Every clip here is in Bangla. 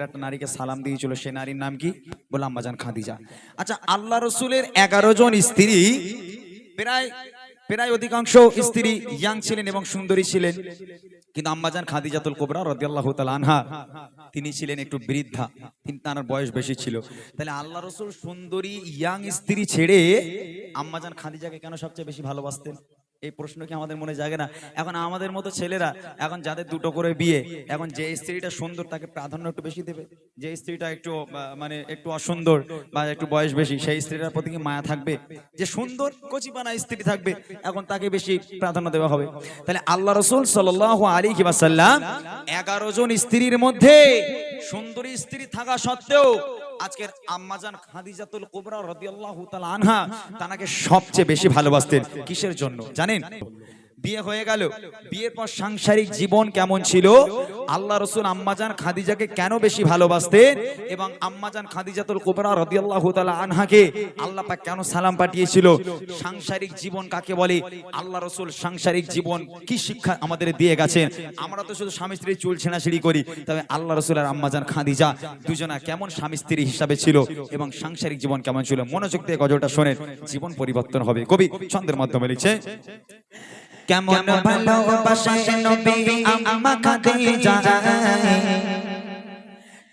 একটা নারীকে সালাম দিয়েছিল, সে নারীর নাম কি? বলে আম্মাজান খাদিজা। আচ্ছা, আল্লাহ রসুলের 11 জন স্ত্রী, প্রায় প্রায় অধিকাংশ স্ত্রী ইয়াং ছিলেন এবং সুন্দরী ছিলেন, কিন্তু আম্মাজান খাদিজাতুল কুবরা রাদিয়াল্লাহু তাআলা আনহা তিনি ছিলেন একটু বৃদ্ধা, তার বয়স বেশি ছিল। তাহলে আল্লাহ রসুল সুন্দরী ইয়াং স্ত্রী ছেড়ে আম্মাজান খাদিজাকে কেন সবচেয়ে বেশি ভালোবাসতেন? এই প্রশ্ন কি আমাদের মনে জাগে না? এখন আমাদের মতো ছেলেরা, এখন যাদের দুটো করে বিয়ে, এখন যে স্ত্রীটা সুন্দর তাকে প্রাধান্য একটু বেশি দেবে, যে স্ত্রীটা একটু মানে একটু অসুন্দর বা একটু বয়স বেশি সেই স্ত্রীটার প্রতি কি মায়া থাকবে? যে সুন্দর কচিপানা স্ত্রী থাকবে এখন তাকে বেশি প্রাধান্য দেওয়া হবে। তাহলে আল্লাহ রাসূল সাল্লাল্লাহু আলাইহি ওয়াসাল্লাম 11 জন স্ত্রীর মধ্যে সুন্দরী স্ত্রী থাকা সত্ত্বেও আজকের আম্মাজান খাদিজাতুল কুবরা রাদিয়াল্লাহু তাআলা আনহা তাকে সবচেয়ে বেশি ভালোবাসতেন। কিসের জন্য জানেন? বিয়ে হয়ে গেল, বিয়ের পর সাংসারিক জীবন কেমন ছিল, আল্লাহ রাসূল আম্মাজান খাদিজাকে কেন বেশি ভালোবাসতেন এবং আম্মাজান খাদিজাতুল কুবরা রাদিয়াল্লাহু তাআলা আনহাকে আল্লাহ পাক কেন সালাম পাঠিয়েছিল, সাংসারিক জীবন কাকে বলে, আল্লাহ রাসূল সাংসারিক জীবন কি শিক্ষা আমাদের দিয়ে গেছেন। আমরা তো শুধু স্বামী স্ত্রী চুল ছেঁড়াছিড়ি করি, তবে আল্লাহ রাসূল আর আম্মাজান খাদিজা দুজনা কেমন স্বামী স্ত্রী হিসাবে ছিল এবং সাংসারিক জীবন কেমন ছিল। মনোযোগ দিয়ে গজলটা শোনেন, জীবন পরিবর্তন হবে। কবি ছন্দের মাধ্যমে লিখছে, কেমন ভালোবাসে নবী আম্মা খাদিজা,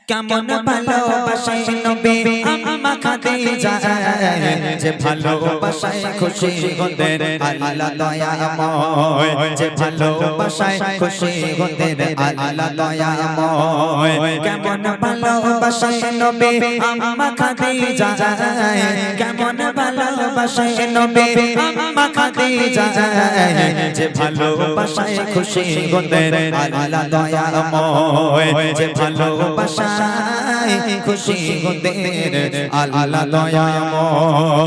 কেমন ভালোবাসে নবী আম্মা খাদিজা, যে ভালোবাসায় খুশি হতেন আল্লাহ দয়াময়, যে ভালোবাসায় খুশি হতেন আল্লাহ দয়াময়। কেমন ভালোবাসে নবী আম্মা খাদিজা, কেমন ভালোবাসে নবী আম্মা খাদিজা, যে ভালোবাসায় খুশি হতেন আল্লাহ দয়াময়, যে ভালোবাসায় খুশি হতেন আল্লাহ দয়াময়।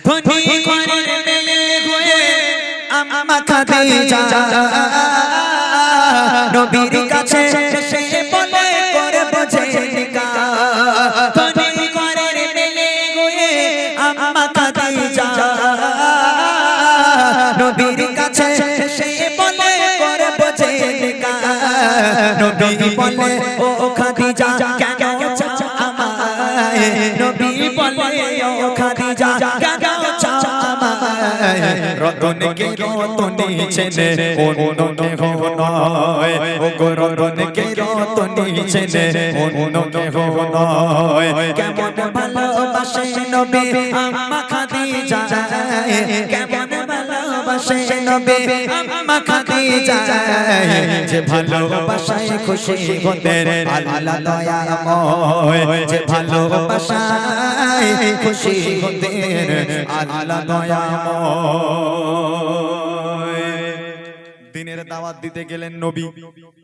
ধনী ঘরের মেয়ে হয়ে আম্মা খাদিজা নবীর কাছে সে বলে করে বোঝে নিকাহ। ধনী ঘরের মেয়ে হয়ে আম্মা খাদিজা নবীর কাছে সে বলে করে বোঝে নিকাহ। নবী বলে ও খাদিজা কেন চাও আমায়, নবী বলে ও খাদিজা কেন চাও আমায়, রতনকে রতনী চেনে অন্য কেহ নয়, ও গো রতনকে রতনী চেনে অন্য কেহ নয়। কেমন ভালোবাসে নবী আম্মা খাদিজা, কেমন ভালোবাসে নবী আম্মা খাদিজা, যে ভালোবাসায় খুশি হতেন আল্লাহ দয়াময়, যে ভালোবাসায় খুশি হতেন আল্লাহ দয়াময়। দিনের দাওয়াত দিতে গেলেন নবী,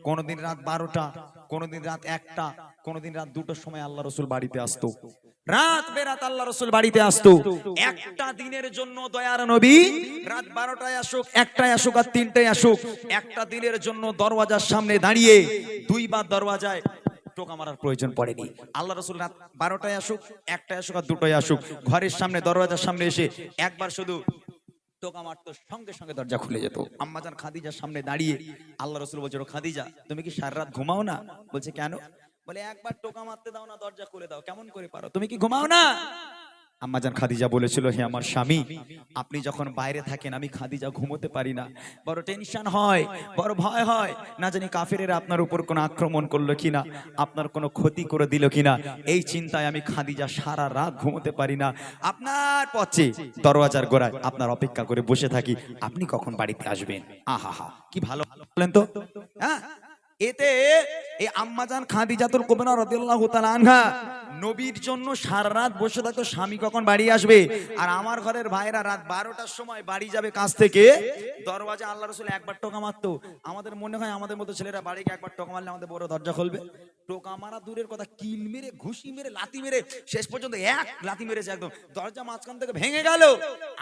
কোনদিন রাত 12টা, কোনদিন রাত 1টা, কোনদিন রাত 2টোর সময় আল্লাহ রাসূল বাড়িতে আসতো। রাত বেরাত আল্লাহ রাসূল বাড়িতে আসতো। একটা দিনের জন্য দয়ার নবী রাত 12টায় আসুক, 1টায় আসুক আর 3টায় আসুক, একটা দিনের জন্য দরওয়াজার সামনে দাঁড়িয়ে দুইবার দরওয়াজায় টোকা মারার প্রয়োজন পড়েনি। আল্লাহ রাসূল রাত 12টায় আসুক, 1টায় আসুক আর 2টায় আসুক, ঘরের সামনে দরওয়াজার সামনে এসে একবার শুধু টোকা মারতো, সঙ্গে সঙ্গে দরজা খুলে যেত। আম্মাজান খাদিজার সামনে দাঁড়িয়ে আল্লাহ রাসূল বলছিল, খাদিজা তুমি কি সারা রাত ঘুমাও না? বলছে কেন? বলে একবার টোকা মারতে দাও না, দরজা খুলে দাও। কেমন করে পারো? তুমি কি ঘুমাও না? আম্মাজান খাদিজা বলেছিল, হে আমার স্বামী, আপনি যখন বাইরে থাকেন আমি খাদিজা ঘুমোতে পারি না, বড় টেনশন হয়, বড় ভয় হয়, না জানি কাফেরেরা আপনার উপর কোনো আক্রমণ করলো কিনা, আপনার কোনো ক্ষতি করে দিল কিনা, এই চিন্তায় আমি খাদিজা সারা রাত ঘুমোতে পারি না। আপনার পথে দরওয়াজার গোড়ায় আপনার অপেক্ষা করে বসে থাকি, আপনি কখন বাড়িতে আসবেন। আহা হা, কি ভালো বলেন তো। হ্যাঁ, এতে এই আম্মাজান খাদিজাতুল কুবরা রাদিয়াল্লাহু তাআলা আনহা নবীর জন্য সারা রাত বসে থাকতো, স্বামী কখন বাড়ি আসবে। আর আমার ঘরের ভাইরা রাত 12টার সময় বাড়ি যাবে কাজ থেকে, দরওয়াজা আল্লাহ রাসূল একবার টোকা মারতো। আমাদের মনে হয় আমাদের মতো ছেলেরা বাড়িকে একবার টোকা মারলে আমাদের বড় দরজা খুলবে। টোকা মারা দূরের কথা, কিল মেরে, ঘুষি মেরে, লাথি মেরে, শেষ পর্যন্ত এক লাথি মেরেছে, একদম দরজা মাঝখান থেকে ভেঙে গেল।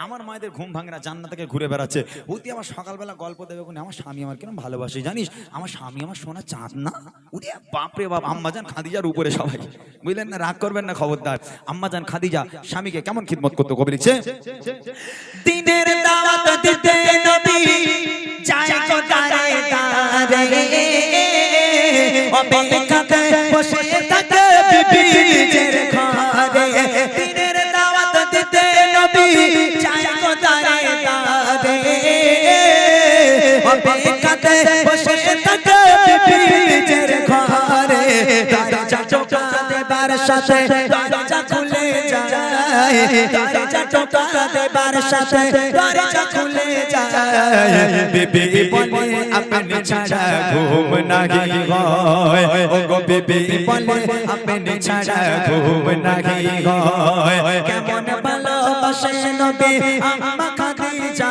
আমার মায়েদের ঘুম ভাঙে না, জান্নাত থেকে ঘুরে বেড়াচ্ছে। ওই আমার সকালবেলা গল্প দেবে, আমার স্বামী আমার কেন ভালোবাসে জানিস, আমার স্বামী আমার সোনা চাঁদ না। ওরে বাপরে বাপ, আম্মাজান খাদিজার উপরে সবাই, বুঝলেন না? রাগ করবেন না, খবরদার। আম্মাজান খাদিজা স্বামীকে কেমন খিদমত করতো, কবি লিখছে, দিনের দাওয়াত দিতে নবী যায় তো দাঁড়ে দাঁড়ে, অপেক্ষাতে বসে থাকে বিবি নিজের ঘরে দিনের দাওয়াত দিতে নবী চাই গো দাঁড়ে দাঁড়ে অপেক্ষাতে বসে থাকে বিবি নিজের ঘরে দরজা টোকা দেবার সাথে দরজা খুলে যায় দরজা টোকা দেবার সাথে দরজা খুলে যায় বিবি বলে আপনি ছাড়া ঘুম নাহি হয় ও গো বিবি বলে আপনি ছাড়া ঘুম নাহি হয় কেমন ভালোবাসে নবী আম্মা খাদিজা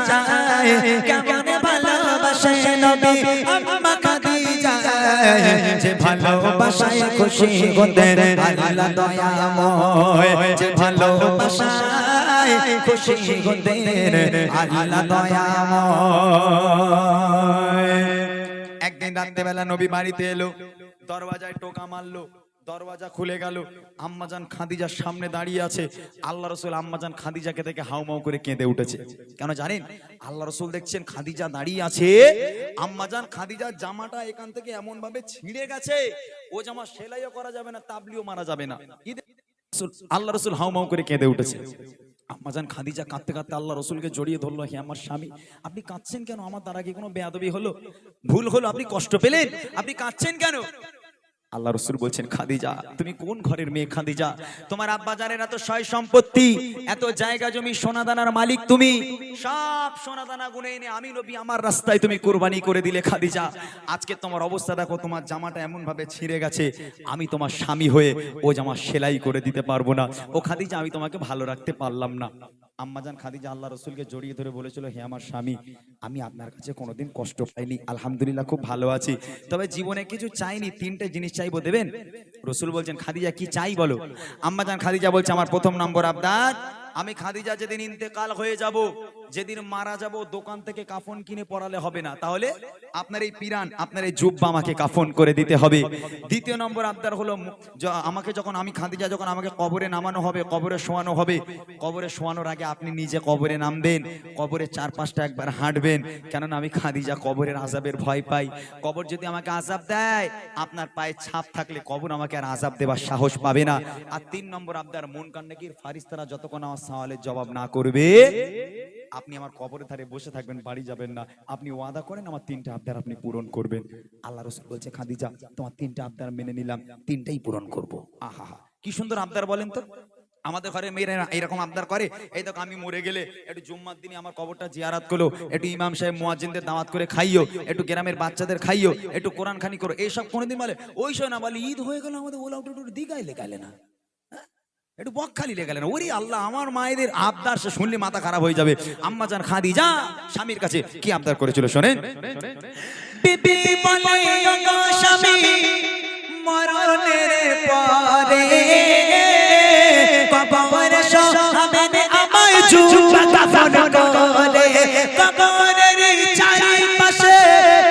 কেমন ভালোবাসে নবী আম্মা খাদিজা যে ভালোবাসায় খুশি হতেন আল্লাহ দয়াময় যে ভালোবাসায় খুশি হতেন আল্লাহ দয়াময় একদিন রাত্রেবেলা নবী বাড়িতে এলো দরওয়াজায় টোকা মারলো দরওয়াজা খুলে গেল আম্মাজান খাদিজার সামনে দাঁড়িয়ে আছে আল্লাহ রাসূল আম্মাজান খাদিজাকে দেখে হাউমাউ করে কেঁদে উঠেছে কেন জানেন আল্লাহ রাসূল দেখছেন খাদিজা দাঁড়িয়ে আছে আম্মাজান খাদিজার জামাটা এখান থেকে এমন ভাবে ছিঁড়ে গেছে ও জামা সেলাইও করা যাবে না তাবলিও মারা যাবে না আল্লাহ রাসূল হাউমাউ করে কেঁদে উঠেছে আম্মাজান খাদিজা কাঁদতে কাঁদতে আল্লাহ রাসূলকে জড়িয়ে ধরলো হে আমার স্বামী আপনি কাঁদছেন কেন আমার দ্বারা কি কোনো বেয়াদবি হলো ভুল হলো আপনি কষ্ট পেলেন আপনি কাঁদছেন কেন আল্লাহ রাসূল বলছেন খাদিজা তুমি কোন ঘরের মেয়ে খাদিজা তোমার আব্বা জানেন এত সয় সম্পত্তি এত জায়গা জমি সোনাদানার মালিক তুমি সব সোনাদানা গুনে এনে আমি নবী আমার রাস্তায় তুমি কুরবানি করে দিলে খাদিজা আজকে তোমার অবস্থা দেখো তোমার জামাটা এমন ভাবে ছিঁড়ে গেছে আমি তোমার স্বামী হয়ে ও জামা সেলাই করে দিতে পারবো না ও খাদিজা আমি তোমাকে ভালো রাখতে পারলাম না আম্মাজান খাদিজা আল্লাহ রাসূলকে জড়িয়ে ধরে বলেছিল হে আমার স্বামী আমি আপনার কাছে কোনোদিন কষ্ট পাইনি আলহামদুলিল্লাহ খুব ভালো আছি তবে জীবনে কিছু চাইনি তিনটে জিনিস চাইবো দেবেন রাসূল বলছেন খাদিজা কি চাই বলো আম্মাজান খাদিজা বলছে আমার প্রথম নম্বর আবদার আমি খাদিজা যেদিন ইন্তেকাল হয়ে যাব যেদিন মারা যাব দোকান থেকে কাফন কিনে পরালে হবে না তাহলে আপনার এই পিরান আপনার এই জুব্বা আমাকে কাফন করে দিতে হবে দ্বিতীয় নম্বর আবদার হলো আমাকে যখন আমি খাদিজা যখন আমাকে কবরে নামানো হবে কবরে শোয়ানো হবে কবরে শোয়ানোর আগে আপনি নিজে কবরে নামবেন কবরে 4-5টা একবার হাঁটবেন কেননা আমি খাদিজা কবরের আযাবের ভয় পাই কবর যদি আমাকে আযাব দেয় আপনার পায়ে ছাপ থাকলে কবর আমাকে আর আযাব দেবার সাহস পাবে না আর 3 নম্বর আবদার মুনকার নাকির ফারিস্তারা যতক্ষণ আমার সওয়ালের জবাব না করবে আপনি আমার কবরের ধারে বসে থাকবেন বাড়ি যাবেন না আপনি ওয়াদা করেন আমার 3টা আবদার আপনি পূরণ করবেন আল্লাহ রাসূল বলছে খাদিজা তোমার 3টা আবদার মেনে নিলাম 3টাই পূরণ করব আহা কি সুন্দর আবদার বলেন তো আমাদের ঘরে মেয়েরা এরকম আবদার করে এই দেখো আমি মরে গেলে একটু জুম্মার দিনে আমার কবরটা জিয়ারত করো একটু ইমাম সাহেব মুয়াজ্জিনদের দাওয়াত করে খাইও একটু গ্রামের বাচ্চাদের খাইও একটু কোরআন খানি করো এইসব কোনোদিন বলে ওই সময় না বলে ঈদ হয়ে গেল আমাদের ওলা উঠে দিঘায় লেগালে না একটু বকখালি লেগালে না ওরে আল্লাহ আমার মায়েদের আবদার সে শুনলে মাথা খারাপ হয়ে যাবে আম্মাজান খাদিজা স্বামীর কাছে কি আবদার করেছিল শুনেন বিবি বলে ওগো স্বামী মরণের পরে কবরে শোয়াবেন আমায় জুব্বা কাফন করে কবরের চারিপাশে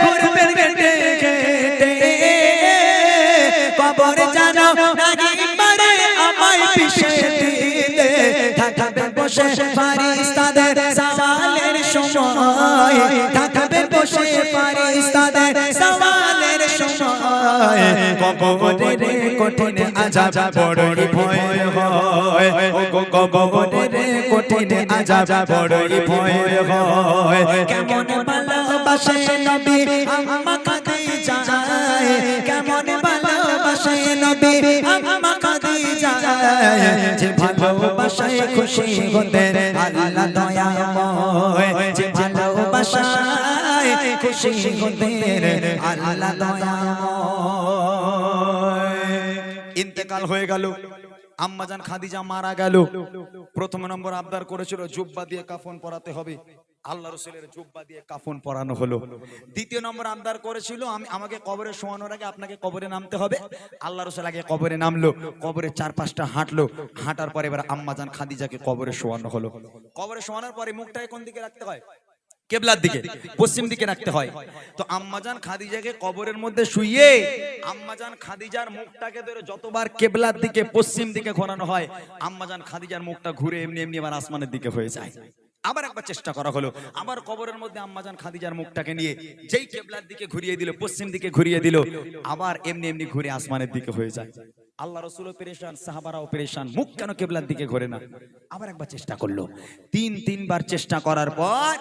ঘুরবেন ঘেটে ঘেটে কবর জানো নাকি পারে আমায় পিছে দিতে থাকবে বসে ফারিস্তাদের সওয়ালের সময় থাকবে বসে ফারিস্তাদের সওয়ালের সময় কবরের কঠিন আযাব বড়ই ভয় হয় ও কবরের কঠিন আযাব বড়ই ভয় হয় কেমন ভালোবাসে নবী আম্মা খাদিজা কেমন ভালোবাসে নবী আম্মা খাদিজা যে ভালোবাসায় খুশি হতেন আল্লাহ দয়াময় যে ভালোবাসায় খুশি হতেন আল্লাহ দয়াময় ইন্তেকাল হয়ে গেল আম্মাজান খাদিজা মারা গেল প্রথম নম্বর আবদার করেছিল জুব্বা দিয়ে কাফন পরাতে হবে আল্লাহ রাসূলের জুব্বা দিয়ে কাফন পরানো হলো দ্বিতীয় নম্বর আবদার করেছিল আমাকে কবরে শোয়ানোর আগে আপনাকে কবরে নামতে হবে আল্লাহ রাসূল আগে কবরে নামলো কবরে 4-5টা হাঁটলো হাঁটার পরে এবার আম্মাজান খাদিজাকে কবরে শোয়ানো হলো কবরে শোয়ানোর পরে মুখটাকে কোন দিকে রাখতে হয় কেবলার দিকে পশ্চিম দিকে রাখতে হয় তো আম্মাজান খাদিজাকে কবরের মধ্যে শুইয়ে আম্মাজান খাদিজার মুখটাকে ধরে যতবার কেবলার দিকে পশ্চিম দিকে ঘোরানো হয় আম্মাজান খাদিজার মুখটা ঘুরে এমনি এমনি আবার আসমানের দিকে হয়ে যায় আবার একবার চেষ্টা করা হলো, আবার কবরের মধ্যে আম্মাজান খাদিজার মুখটাকে নিয়ে যেই কিবলার দিকে ঘুরিয়ে দিল, পশ্চিম দিকে ঘুরিয়ে দিল, আবার এমনি এমনি ঘুরে আসমানের দিকে হয়ে যায়। আল্লাহ রাসূলও পেরেশান, সাহাবারাও পেরেশান, মুখ কেন কিবলার দিকে ঘোরে না? আবার একবার চেষ্টা করলো, তিনবার চেষ্টা করার পর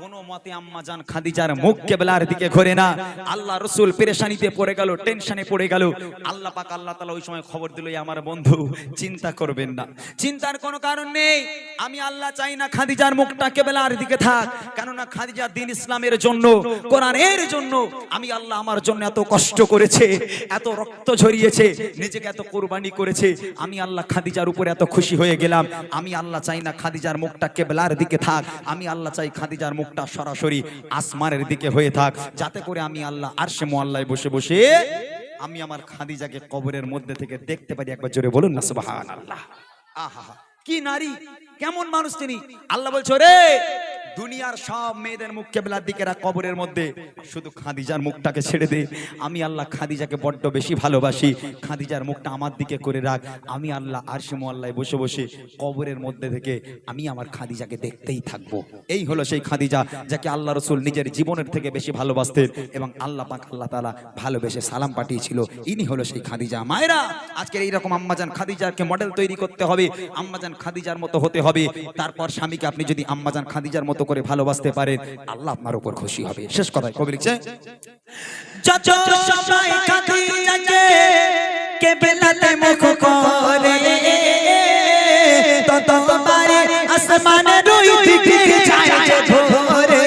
কোন মতে আম্মাজান খাদিজার মুখ কিবলার দিকে ঘোরে না। আল্লাহ রাসূল পেরেশানিতে পড়ে গেল, টেনশনে পড়ে গেল। আল্লাহ পাক আল্লাহ তাআলা ওই সময় খবর দিল, আমার বন্ধু চিন্তা করবেন না, চিন্তার কোনো কারণ নেই। আমি আল্লাহ চাই না খাদিজার মুখটা কিবলার দিকে থাক, কেননা খাদিজা দ্বীন ইসলামের জন্য, কোরআনের জন্য আমি আল্লাহ আমার জন্য এত কষ্ট করেছে, এত রক্ত ঝরিয়েছে, নিজেকে এত কুরবানি করেছে। আমি আল্লাহ খাদিজার উপরে এত খুশি হয়ে গেলাম। আমি আল্লাহ চাই না খাদিজার মুখটা কিবলার দিকে থাক, আমি আল্লাহ চাই খাদিজার মুখটা সরাসরি আসমানের দিকে হয়ে থাক, যাতে করে আমি আল্লাহ আরশে মুআল্লায় বসে বসে আমি আমার খাদিজাকে কবরের মধ্যে থেকে দেখতে পারি। একবার জোরে বলুন না সুবহানাল্লাহ। আহা, কি নারী, কেমন মানুষ তিনি! আল্লাহ বলছো রে, দুনিয়ার সব মেয়েদের মুখ কিবলার দিকে রাখ, কবরের মধ্যে শুধু খাদিজার মুখটাকে ছেড়ে দে। আমি আল্লাহ খাদিজাকে বড্ড বেশি ভালোবাসি, খাদিজার মুখটা আমার দিকে করে রাখ। আমি আল্লাহ আরশে মুআল্লায় বসে বসে কবরের মধ্যে থেকে আমি আমার খাদিজাকে দেখতেই থাকবো। এই হলো সেই খাদিজা যাকে আল্লাহ রাসূল নিজের জীবনের থেকে বেশি ভালোবাসতেন এবং আল্লাহ পাক আল্লাহ তাআলা ভালোবেসে সালাম পাঠিয়েছিল। ইনি হলো সেই খাদিজা। মায়েরা, আজকের এইরকম আম্মাজান খাদিজাকে মডেল তৈরি করতে হবে, আম্মাজান খাদিজার মতো হতে হবে। তারপর স্বামীকে আপনি যদি আম্মাজান খাদিজার মতো করে ভালোবাসতে পারেন, আল্লাহ আপনার উপর খুশি হবে। শেষ কথায় কবি লিখছে, যত সময় খাদিজাকে কিবলাতে মুখ করে, ততবারে আসমানের ওই দিকে যায় যে ভোরে।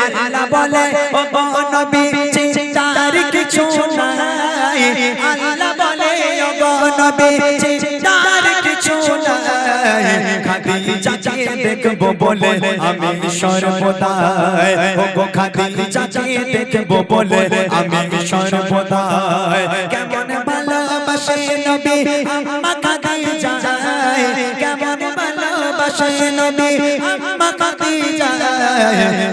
আল্লাহ বলে, ও নবী চিন্তার কিছু নাই, আল্লাহ বলে, ও নবী চিন্তার কিছু নাই। খাদিজাকে দেখবো বলে আমি সর্বদাই, ও খাদিজাকে দেখবো বলে আমি সর্বদাই। কেমন ভালোবাসে নবী আম্মা খাদিজা, কেমন ভালোবাসে নবী আম্মা খাদিজা,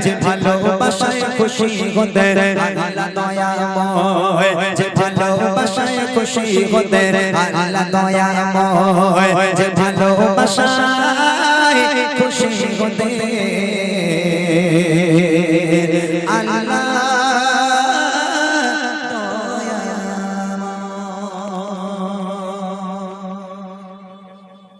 যে ভালোবাসায় খুশি হতে আল্লাহ দয়াময়, যে ভালোবাসায় খুশি হতে আল্লাহ দয়াময়, যে ভালোবাসায় খুশি হতে